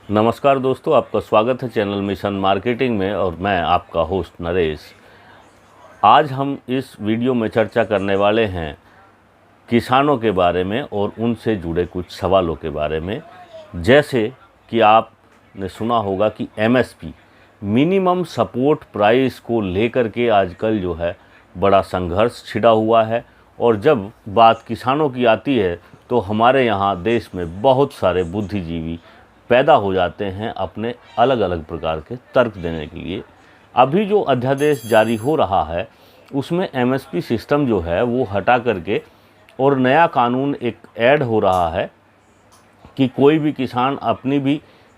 नमस्कार दोस्तों, आपका स्वागत है चैनल मिशन मार्केटिंग में और मैं आपका होस्ट नरेश। आज हम इस वीडियो में चर्चा करने वाले हैं किसानों के बारे में और उनसे जुड़े कुछ सवालों के बारे में। जैसे कि आपने सुना होगा कि एमएसपी मिनिमम सपोर्ट प्राइस को लेकर के आजकल जो है बड़ा संघर्ष छिड़ा हुआ है, और जब बात किसानों की आती है तो हमारे यहाँ देश में बहुत सारे बुद्धिजीवी पैदा हो जाते हैं अपने अलग अलग प्रकार के तर्क देने के लिए। अभी जो अध्यादेश जारी हो रहा है उसमें एमएसपी सिस्टम जो है वो हटा करके और नया कानून एक ऐड हो रहा है कि कोई भी किसान अपनी भी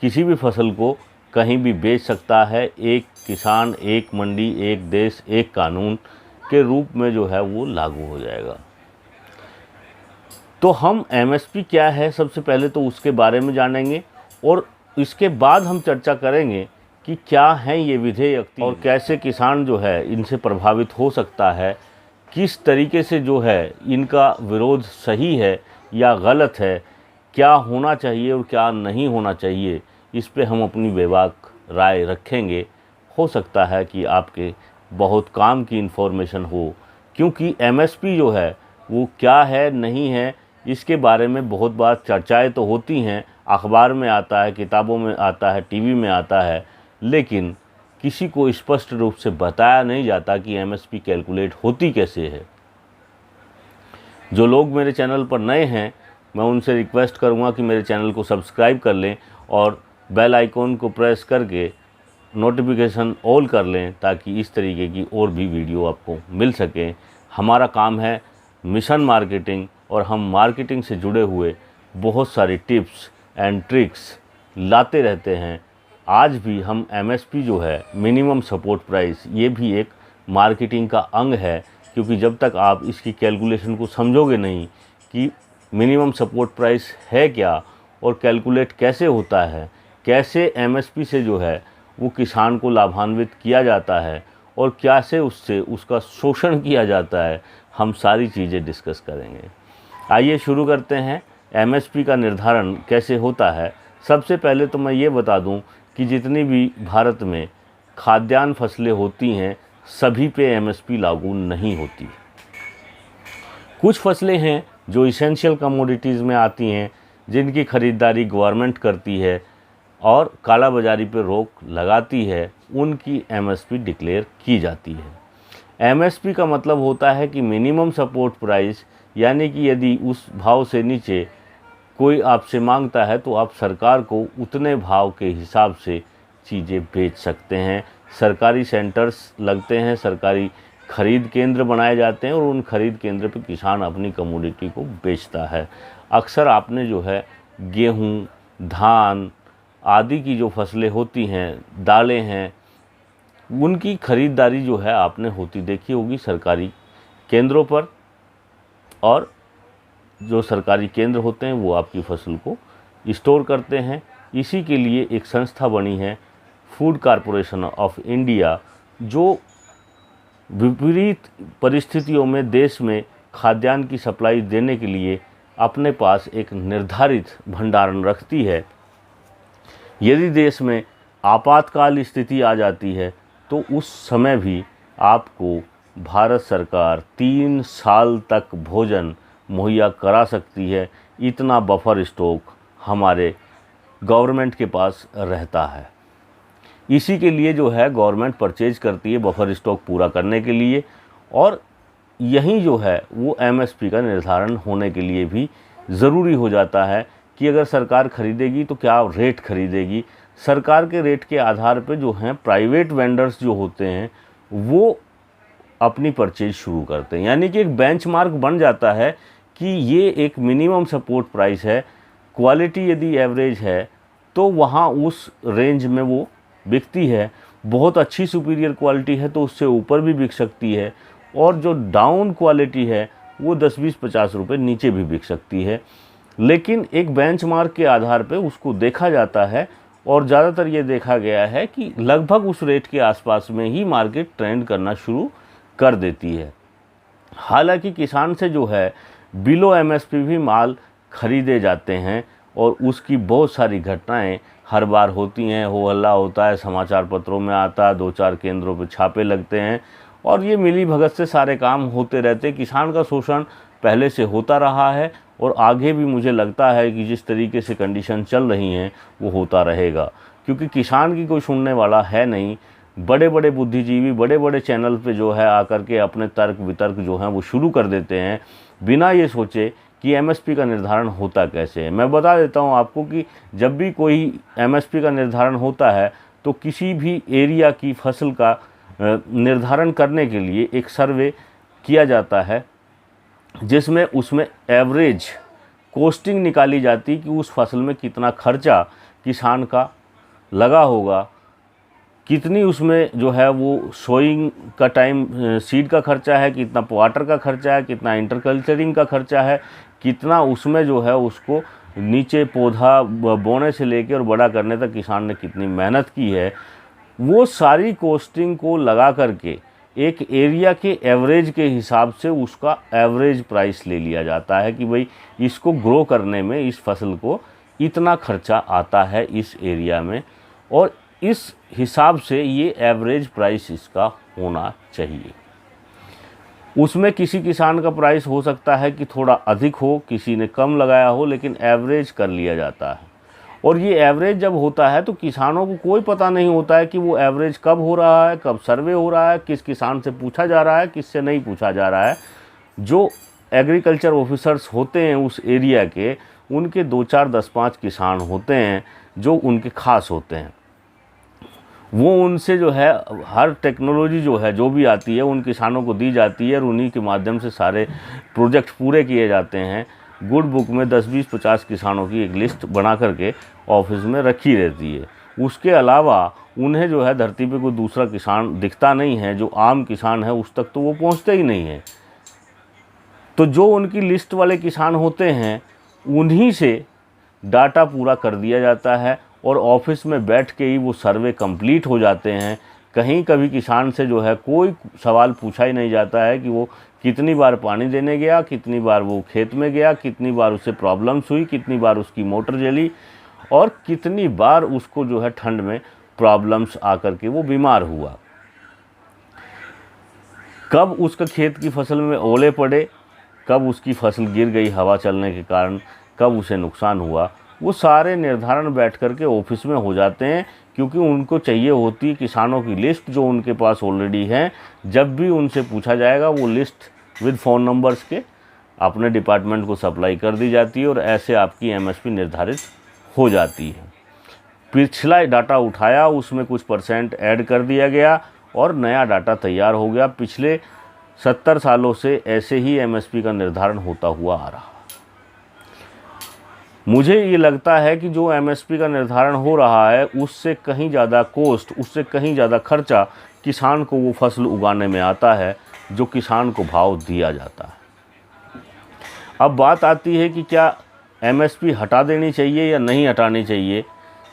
किसी भी फसल को कहीं भी बेच सकता है। एक किसान एक मंडी एक देश एक कानून के रूप में जो है वो लागू हो जाएगा। तो हम एमएसपी क्या है सबसे पहले तो उसके बारे में जानेंगे, और इसके बाद हम चर्चा करेंगे कि क्या हैं ये विधेयक और कैसे किसान जो है इनसे प्रभावित हो सकता है, किस तरीके से जो है इनका विरोध सही है या गलत है, क्या होना चाहिए और क्या नहीं होना चाहिए, इस पे हम अपनी बेबाक राय रखेंगे। हो सकता है कि आपके बहुत काम की इन्फॉर्मेशन हो, क्योंकि एमएसपी जो है वो क्या है नहीं है इसके बारे में बहुत बार चर्चाएं तो होती हैं, अखबार में आता है, किताबों में आता है, टीवी में आता है, लेकिन किसी को स्पष्ट रूप से बताया नहीं जाता कि एमएसपी कैलकुलेट होती कैसे है। जो लोग मेरे चैनल पर नए हैं मैं उनसे रिक्वेस्ट करूंगा कि मेरे चैनल को सब्सक्राइब कर लें और बेल आइकॉन को प्रेस करके नोटिफिकेशन ऑल कर लें, ताकि इस तरीके की और भी वीडियो आपको मिल सके। हमारा काम है मिशन मार्केटिंग, और हम मार्केटिंग से जुड़े हुए बहुत सारी टिप्स एंड ट्रिक्स लाते रहते हैं। आज भी हम एमएसपी जो है मिनिमम सपोर्ट प्राइस, ये भी एक मार्केटिंग का अंग है, क्योंकि जब तक आप इसकी कैलकुलेशन को समझोगे नहीं कि मिनिमम सपोर्ट प्राइस है क्या और कैलकुलेट कैसे होता है, कैसे एमएसपी से जो है वो किसान को लाभान्वित किया जाता है और कैसे उससे उसका शोषण किया जाता है, हम सारी चीज़ें डिस्कस करेंगे। आइए शुरू करते हैं। एमएसपी का निर्धारण कैसे होता है। सबसे पहले तो मैं ये बता दूं कि जितनी भी भारत में खाद्यान्न फसलें होती हैं सभी पे एमएसपी लागू नहीं होती। कुछ फसलें हैं जो इसेंशियल कमोडिटीज़ में आती हैं, जिनकी खरीदारी गवर्नमेंट करती है और काला बाजारी पर रोक लगाती है, उनकी एमएसपी डिक्लेयर की जाती है। एमएसपी का मतलब होता है कि मिनिमम सपोर्ट प्राइस, यानी कि यदि उस भाव से नीचे कोई आपसे मांगता है तो आप सरकार को उतने भाव के हिसाब से चीज़ें बेच सकते हैं। सरकारी सेंटर्स लगते हैं, सरकारी खरीद केंद्र बनाए जाते हैं और उन खरीद केंद्र पर किसान अपनी कमोडिटी को बेचता है। अक्सर आपने जो है गेहूँ, धान आदि की जो फसलें होती हैं, दालें हैं, उनकी खरीदारी जो है आपने होती देखी होगी सरकारी केंद्रों पर, और जो सरकारी केंद्र होते हैं वो आपकी फसल को स्टोर करते हैं। इसी के लिए एक संस्था बनी है फूड कॉरपोरेशन ऑफ इंडिया, जो विपरीत परिस्थितियों में देश में खाद्यान्न की सप्लाई देने के लिए अपने पास एक निर्धारित भंडारण रखती है। यदि देश में आपातकाल स्थिति आ जाती है तो उस समय भी आपको भारत सरकार 3 साल तक भोजन मुहैया करा सकती है। इतना बफर स्टॉक हमारे गवर्नमेंट के पास रहता है। इसी के लिए जो है गवर्नमेंट परचेज करती है बफर स्टॉक पूरा करने के लिए, और यही जो है वो एमएसपी का निर्धारण होने के लिए भी ज़रूरी हो जाता है कि अगर सरकार खरीदेगी तो क्या रेट खरीदेगी। सरकार के रेट के आधार पर जो हैं प्राइवेट वेंडर्स जो होते हैं वो अपनी परचेज शुरू करते हैं, यानी कि एक बेंचमार्क बन जाता है कि ये एक मिनिमम सपोर्ट प्राइस है। क्वालिटी यदि एवरेज है तो वहाँ उस रेंज में वो बिकती है। बहुत अच्छी सुपीरियर क्वालिटी है तो उससे ऊपर भी बिक सकती है, और जो डाउन क्वालिटी है वो 10-20-50 रुपये नीचे भी बिक सकती है। लेकिन एक बेंचमार्क के आधार पे उसको देखा जाता है, और ज़्यादातर ये देखा गया है कि लगभग उस रेट के आसपास में ही मार्केट ट्रेंड करना शुरू कर देती है। हालांकि किसान से जो है बिलो एमएसपी भी माल खरीदे जाते हैं, और उसकी बहुत सारी घटनाएं हर बार होती हैं, हो हल्ला होता है, समाचार पत्रों में आता है, 2-4 केंद्रों पे छापे लगते हैं और ये मिली भगत से सारे काम होते रहते हैं। किसान का शोषण पहले से होता रहा है और आगे भी मुझे लगता है कि जिस तरीके से कंडीशन चल रही हैं वो होता रहेगा, क्योंकि किसान की कोई सुनने वाला है नहीं। बड़े बड़े बुद्धिजीवी बड़े बड़े चैनल पे जो है आकर के अपने तर्क वितर्क जो हैं वो शुरू कर देते हैं बिना ये सोचे कि एमएसपी का निर्धारण होता कैसे है। मैं बता देता हूँ आपको कि जब भी कोई एमएसपी का निर्धारण होता है तो किसी भी एरिया की फसल का निर्धारण करने के लिए एक सर्वे किया जाता है, जिसमें उसमें एवरेज कॉस्टिंग निकाली जाती कि उस फसल में कितना खर्चा किसान का लगा होगा, कितनी उसमें जो है वो सोइंग का टाइम सीड का खर्चा है, कितना वाटर का खर्चा है, कितना इंटरकल्चरिंग का खर्चा है, कितना उसमें जो है उसको नीचे पौधा बोने से लेकर और बड़ा करने तक किसान ने कितनी मेहनत की है। वो सारी कॉस्टिंग को लगा करके एक एरिया के एवरेज के हिसाब से उसका एवरेज प्राइस ले लिया जाता है कि भाई इसको ग्रो करने में इस फसल को इतना खर्चा आता है इस एरिया में, और इस हिसाब से ये एवरेज प्राइस इसका होना चाहिए। उसमें किसी किसान का प्राइस हो सकता है कि थोड़ा अधिक हो, किसी ने कम लगाया हो, लेकिन एवरेज कर लिया जाता है। और ये एवरेज जब होता है तो किसानों को कोई पता नहीं होता है कि वो एवरेज कब हो रहा है, कब सर्वे हो रहा है, किस किसान से पूछा जा रहा है, किससे नहीं पूछा जा रहा है। जो एग्रीकल्चर ऑफिसर्स होते हैं उस एरिया के, उनके 2-4, 10-5 किसान होते हैं जो उनके खास होते हैं। वो उनसे जो है हर टेक्नोलॉजी जो है जो भी आती है उन किसानों को दी जाती है और उन्हीं के माध्यम से सारे प्रोजेक्ट पूरे किए जाते हैं। गुड बुक में 10, 20, 50 किसानों की एक लिस्ट बना करके ऑफिस में रखी रहती है। उसके अलावा उन्हें जो है धरती पे कोई दूसरा किसान दिखता नहीं है, जो आम किसान है उस तक तो वो पहुंचते ही नहीं है। तो जो उनकी लिस्ट वाले किसान होते हैं उन्हीं से डाटा पूरा कर दिया जाता है और ऑफिस में बैठ के ही वो सर्वे कंप्लीट हो जाते हैं। कहीं कभी किसान से जो है कोई सवाल पूछा ही नहीं जाता है कि वो कितनी बार पानी देने गया, कितनी बार वो खेत में गया, कितनी बार उससे प्रॉब्लम्स हुई, कितनी बार उसकी मोटर जली और कितनी बार उसको जो है ठंड में प्रॉब्लम्स आकर के वो बीमार हुआ, कब उसका खेत की फसल में ओले पड़े, कब उसकी फसल गिर गई हवा चलने के कारण, कब उसे नुकसान हुआ। वो सारे निर्धारण बैठ कर के ऑफिस में हो जाते हैं, क्योंकि उनको चाहिए होती है किसानों की लिस्ट जो उनके पास ऑलरेडी है। जब भी उनसे पूछा जाएगा वो लिस्ट विद फ़ोन नंबर्स के अपने डिपार्टमेंट को सप्लाई कर दी जाती है और ऐसे आपकी एमएसपी निर्धारित हो जाती है। पिछला डाटा उठाया, उसमें कुछ % ऐड कर दिया गया और नया डाटा तैयार हो गया। पिछले 70 सालों से ऐसे ही एमएसपी का निर्धारण होता हुआ आ रहा। मुझे ये लगता है कि जो एमएसपी का निर्धारण हो रहा है उससे कहीं ज़्यादा कॉस्ट, उससे कहीं ज़्यादा खर्चा किसान को वो फसल उगाने में आता है जो किसान को भाव दिया जाता है। अब बात आती है कि क्या एमएसपी हटा देनी चाहिए या नहीं हटानी चाहिए।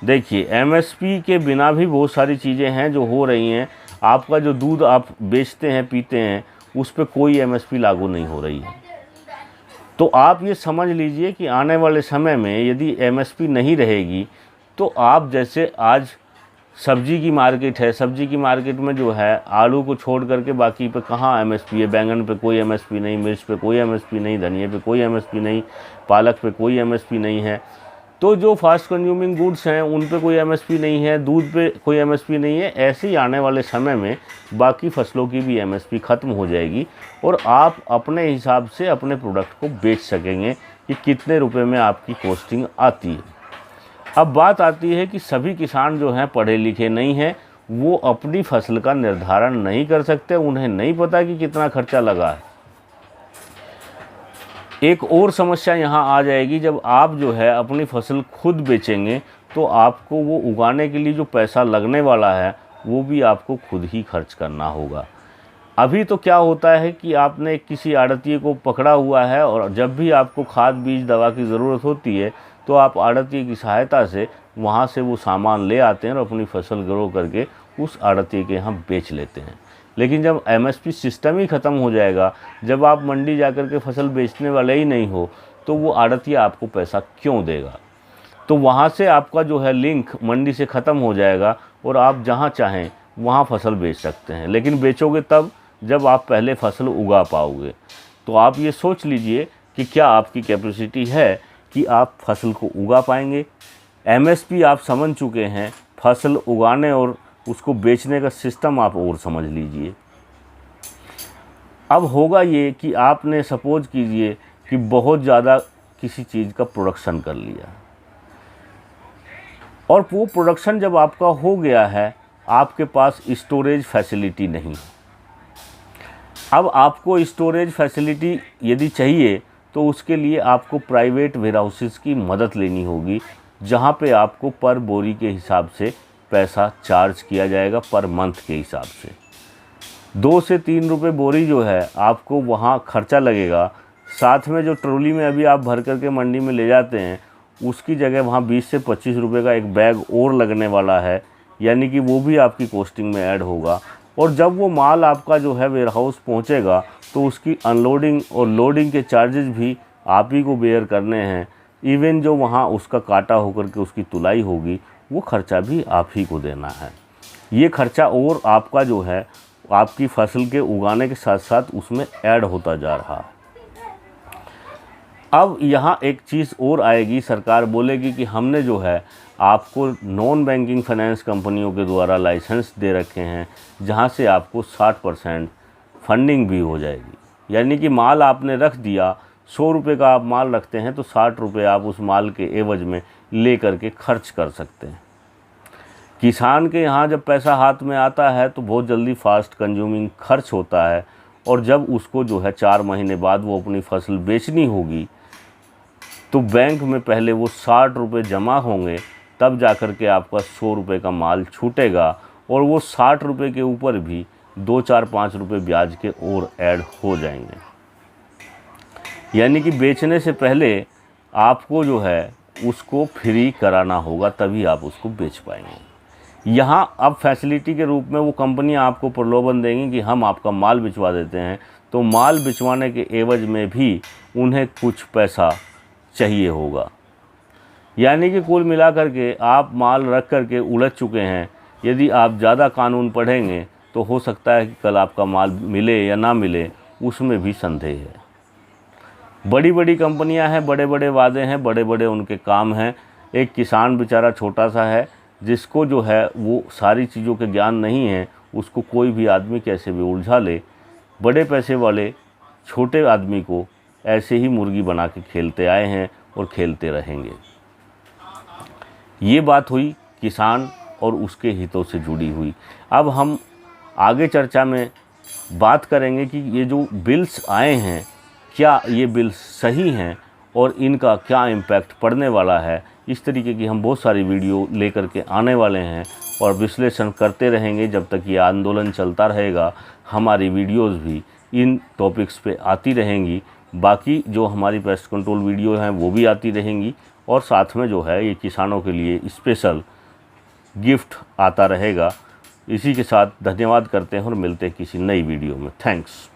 देखिए, एमएसपी के बिना भी बहुत सारी चीज़ें हैं जो हो रही हैं। आपका जो दूध आप बेचते हैं पीते हैं उस पर कोई एमएसपी लागू नहीं हो रही है। तो आप ये समझ लीजिए कि आने वाले समय में यदि एमएसपी नहीं रहेगी तो आप जैसे आज सब्जी की मार्केट है, सब्जी की मार्केट में जो है आलू को छोड़ करके बाकी पे कहाँ एमएसपी है। बैंगन पे कोई एमएसपी नहीं, मिर्च पे कोई एमएसपी नहीं, धनिया पे कोई एमएसपी नहीं, पालक पे कोई एमएसपी नहीं है। तो जो फास्ट कंज्यूमिंग गुड्स हैं उन पे कोई एमएसपी नहीं है, दूध पे कोई एमएसपी नहीं है। ऐसे ही आने वाले समय में बाकी फसलों की भी एमएसपी ख़त्म हो जाएगी और आप अपने हिसाब से अपने प्रोडक्ट को बेच सकेंगे कि कितने रुपए में आपकी कॉस्टिंग आती है। अब बात आती है कि सभी किसान जो हैं पढ़े लिखे नहीं हैं, वो अपनी फसल का निर्धारण नहीं कर सकते, उन्हें नहीं पता कि कितना खर्चा लगा है। एक और समस्या यहाँ आ जाएगी, जब आप जो है अपनी फसल खुद बेचेंगे तो आपको वो उगाने के लिए जो पैसा लगने वाला है वो भी आपको खुद ही खर्च करना होगा। अभी तो क्या होता है कि आपने किसी आड़तिये को पकड़ा हुआ है और जब भी आपको खाद बीज दवा की ज़रूरत होती है तो आप आड़तिये की सहायता से वहाँ से वो सामान ले आते हैं और अपनी फसल ग्रो करके उस आड़तिये के यहाँ बेच लेते हैं। लेकिन जब एमएसपी सिस्टम ही ख़त्म हो जाएगा, जब आप मंडी जाकर के फसल बेचने वाले ही नहीं हो, तो वो आड़तिया आपको पैसा क्यों देगा। तो वहाँ से आपका जो है लिंक मंडी से ख़त्म हो जाएगा और आप जहाँ चाहें वहाँ फसल बेच सकते हैं। लेकिन बेचोगे तब जब आप पहले फसल उगा पाओगे। तो आप ये सोच लीजिए कि क्या आपकी कैपेसिटी है कि आप फसल को उगा पाएंगे। एमएसपी आप समझ चुके हैं, फसल उगाने और उसको बेचने का सिस्टम आप और समझ लीजिए। अब होगा ये कि आपने सपोज कीजिए कि बहुत ज़्यादा किसी चीज़ का प्रोडक्शन कर लिया और वो प्रोडक्शन जब आपका हो गया है, आपके पास स्टोरेज फैसिलिटी नहीं। अब आपको स्टोरेज फैसिलिटी यदि चाहिए तो उसके लिए आपको प्राइवेट वेयरहाउसेस की मदद लेनी होगी, जहाँ पे आपको पर बोरी के हिसाब से पैसा चार्ज किया जाएगा, पर मंथ के हिसाब से। 2 से 3 रुपये बोरी जो है आपको वहाँ खर्चा लगेगा। साथ में जो ट्रॉली में अभी आप भर करके मंडी में ले जाते हैं, उसकी जगह वहाँ 20 से 25 रुपये का एक बैग और लगने वाला है, यानी कि वो भी आपकी कॉस्टिंग में ऐड होगा। और जब वो माल आपका जो है वेयरहाउस पहुँचेगा तो उसकी अनलोडिंग और लोडिंग के चार्जेस भी आप ही को बेयर करने हैं। इवन जो वहाँ उसका काटा होकर के उसकी तुलाई होगी, वो खर्चा भी आप ही को देना है। ये खर्चा और आपका जो है आपकी फसल के उगाने के साथ साथ उसमें ऐड होता जा रहा है। अब यहाँ एक चीज़ और आएगी, सरकार बोलेगी कि हमने जो है आपको नॉन बैंकिंग फाइनेंस कंपनियों के द्वारा लाइसेंस दे रखे हैं, जहाँ से आपको 60% फंडिंग भी हो जाएगी। यानी कि माल आपने रख दिया, 100 रुपये का आप माल रखते हैं तो 60 रुपये आप उस माल के एवज में ले करके खर्च कर सकते हैं। किसान के यहाँ जब पैसा हाथ में आता है तो बहुत जल्दी फास्ट कंज्यूमिंग खर्च होता है, और जब उसको जो है 4 महीने बाद वो अपनी फसल बेचनी होगी तो बैंक में पहले वो 60 रुपये जमा होंगे, तब जा कर के आपका 100 रुपये का माल छूटेगा, और वो 60 रुपये के ऊपर भी 2, 4, 5 रुपये ब्याज के और ऐड हो जाएंगे। यानी कि बेचने से पहले आपको जो है उसको फ्री कराना होगा, तभी आप उसको बेच पाएंगे। यहाँ अब फैसिलिटी के रूप में वो कंपनियाँ आपको प्रलोभन देंगी कि हम आपका माल बिचवा देते हैं, तो माल बिचवाने के एवज में भी उन्हें कुछ पैसा चाहिए होगा। यानी कि कुल मिलाकर के आप माल रख कर के उलझ चुके हैं। यदि आप ज़्यादा कानून पढ़ेंगे तो हो सकता है कि कल आपका माल मिले या ना मिले, उसमें भी संदेह है। बड़ी बड़ी कंपनियां हैं, बड़े बड़े वादे हैं, बड़े बड़े उनके काम हैं। एक किसान बेचारा छोटा सा है, जिसको जो है वो सारी चीज़ों के ज्ञान नहीं है, उसको कोई भी आदमी कैसे भी उलझा ले। बड़े पैसे वाले छोटे आदमी को ऐसे ही मुर्गी बना के खेलते आए हैं और खेलते रहेंगे। ये बात हुई किसान और उसके हितों से जुड़ी हुई। अब हम आगे चर्चा में बात करेंगे कि ये जो बिल्स आए हैं, क्या ये बिल्स सही हैं और इनका क्या इम्पैक्ट पड़ने वाला है। इस तरीके की हम बहुत सारी वीडियो लेकर के आने वाले हैं और विश्लेषण करते रहेंगे। जब तक ये आंदोलन चलता रहेगा, हमारी वीडियोस भी इन टॉपिक्स पे आती रहेंगी। बाकी जो हमारी पेस्ट कंट्रोल वीडियो हैं वो भी आती रहेंगी, और साथ में जो है ये किसानों के लिए स्पेशल गिफ्ट आता रहेगा। इसी के साथ धन्यवाद करते हैं और मिलते हैं किसी नई वीडियो में। थैंक्स।